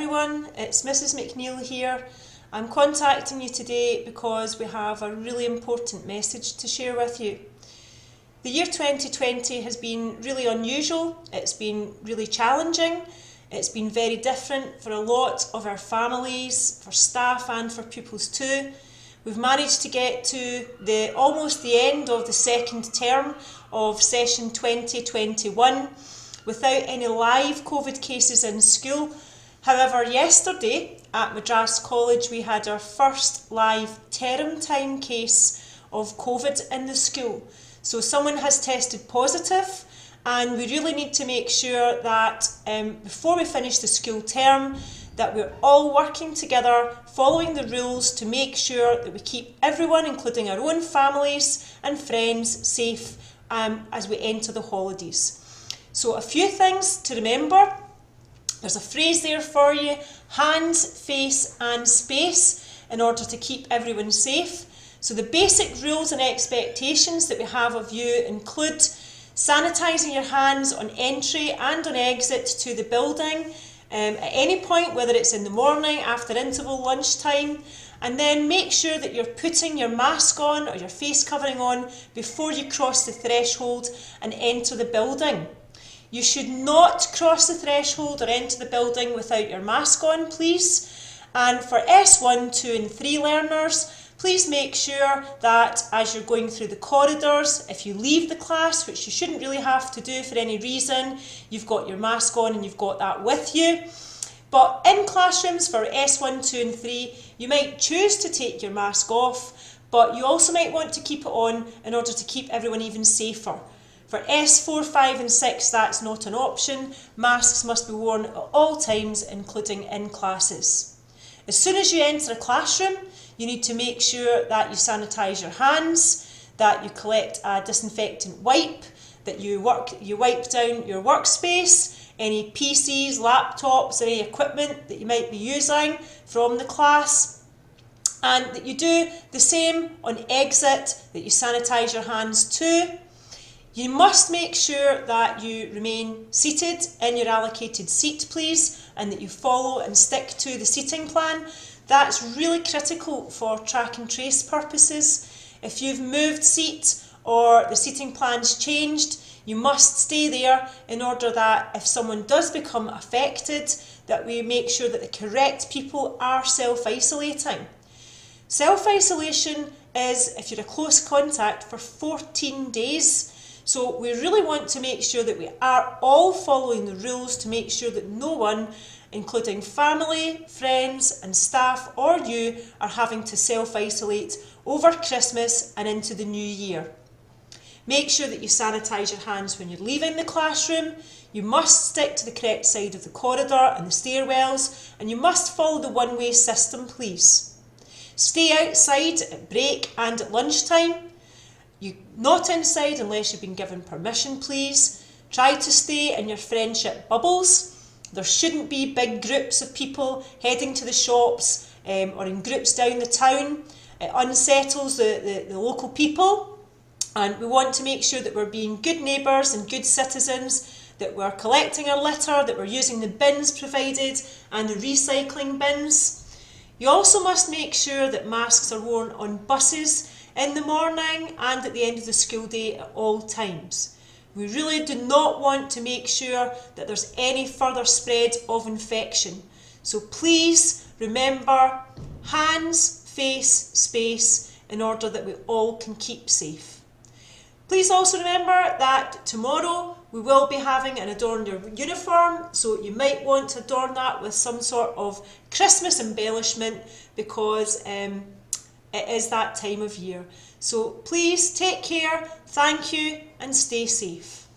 everyone, it's Mrs McNeil here. I'm contacting you today because we have a really important message to share with you. The year 2020 has been really unusual, it's been really challenging, it's been very different for a lot of our families, for staff and for pupils too. We've managed to get to almost the end of the second term of session 2021 without any live COVID cases in school. However, yesterday at Madras College we had our first live term time case of COVID in the school. So someone has tested positive, and we really need to make sure that before we finish the school term that we're all working together, following the rules to make sure that we keep everyone, including our own families and friends, safe as we enter the holidays. So a few things to remember. There's a phrase there for you: hands, face and space, in order to keep everyone safe. So the basic rules and expectations that we have of you include sanitising your hands on entry and on exit to the building at any point, whether it's in the morning, after interval, lunchtime, and then make sure that you're putting your mask on or your face covering on before you cross the threshold and enter the building. You should not cross the threshold or enter the building without your mask on, please. And for S1, 2 and 3 learners, please make sure that as you're going through the corridors, if you leave the class, which you shouldn't really have to do for any reason, you've got your mask on and you've got that with you. But in classrooms for S1, 2 and 3, you might choose to take your mask off, but you also might want to keep it on in order to keep everyone even safer. For S4, 5 and 6, that's not an option. Masks must be worn at all times, including in classes. As soon as you enter a classroom, you need to make sure that you sanitise your hands, that you collect a disinfectant wipe, that you wipe down your workspace, any PCs, laptops, or any equipment that you might be using from the class, and that you do the same on exit, that you sanitise your hands too. You must make sure that you remain seated in your allocated seat, please, and that you follow and stick to the seating plan. That's really critical for track and trace purposes. If you've moved seat or the seating plan's changed, you must stay there in order that if someone does become affected, that we make sure that the correct people are self-isolating. Self-isolation is if you're a close contact for 14 days. So we really want to make sure that we are all following the rules to make sure that no one, including family, friends and staff or you, are having to self-isolate over Christmas and into the new year. Make sure that you sanitise your hands when you're leaving the classroom. You must stick to the correct side of the corridor and the stairwells, and you must follow the one-way system, please. Stay outside at break and at lunchtime. You're not inside unless you've been given permission, please. Try to stay in your friendship bubbles. There shouldn't be big groups of people heading to the shops or in groups down the town. It unsettles the local people, and we want to make sure that we're being good neighbours and good citizens, that we're collecting our litter, that we're using the bins provided and the recycling bins. You also must make sure that masks are worn on buses in the morning and at the end of the school day at all times. We really do not want to make sure that there's any further spread of infection. So please remember hands, face, space, in order that we all can keep safe. Please also remember that tomorrow we will be having an Adorn Your Uniform, so you might want to adorn that with some sort of Christmas embellishment because it is that time of year. So please take care, thank you and stay safe.